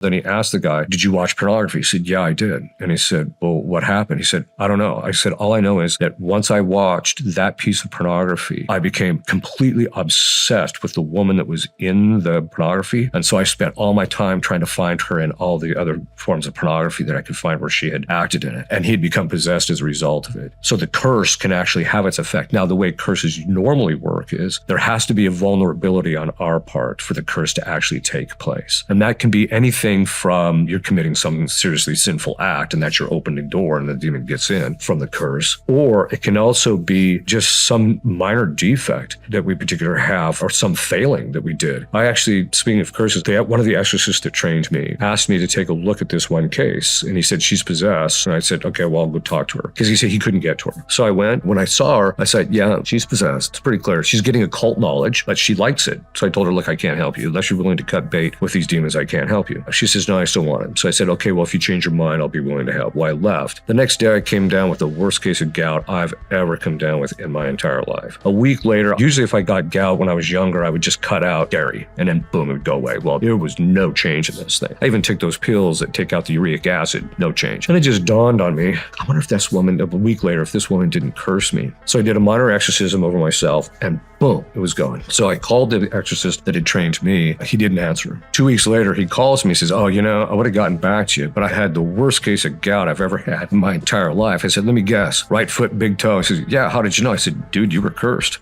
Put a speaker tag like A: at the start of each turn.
A: Then he asked the guy, did you watch pornography? He said, yeah, I did. And he said, well, what happened? He said, I don't know. I said, all I know is that once I watched that piece of pornography, I became completely obsessed with the woman that was in the pornography. And so I spent all my time trying to find her in all the other forms of pornography that I could find where she had acted in it. And he'd become possessed as a result of it. So the curse can actually have its effect. Now, the way curses normally work is there has to be a vulnerability on our part for the curse to actually take place. And that can be anything from you're committing some seriously sinful act and that's your opening door and the demon gets in from the curse, or it can also be just some minor defect that we particularly have or some failing that we did. I actually, speaking of curses, one of the exorcists that trained me asked me to take a look at this one case and he said, she's possessed. And I said, okay, well, I'll go talk to her because he said he couldn't get to her. So I went. When I saw her, I said, yeah, she's possessed. It's pretty clear. She's getting occult knowledge, but she likes it. So I told her, look, I can't help you. Unless you're willing to cut bait with these demons, I can't help you. She says, no, I still want him. So I said, okay, well, if you change your mind, I'll be willing to help. Well, I left. The next day I came down with the worst case of gout I've ever come down with in my entire life. A week later, usually if I got gout when I was younger, I would just cut out dairy and then boom, it would go away. Well, there was no change in this thing. I even took those pills that take out the uric acid, no change. And it just dawned on me, I wonder if this woman, a week later, if this woman didn't curse me. So I did a minor exorcism over myself and boom, it was gone. So I called the exorcist that had trained me. He didn't answer. 2 weeks later, he calls me, says, oh, I would have gotten back to you, but I had the worst case of gout I've ever had in my entire life. I said, let me guess, right foot, big toe. He says, yeah, how did you know? I said, dude, you were cursed.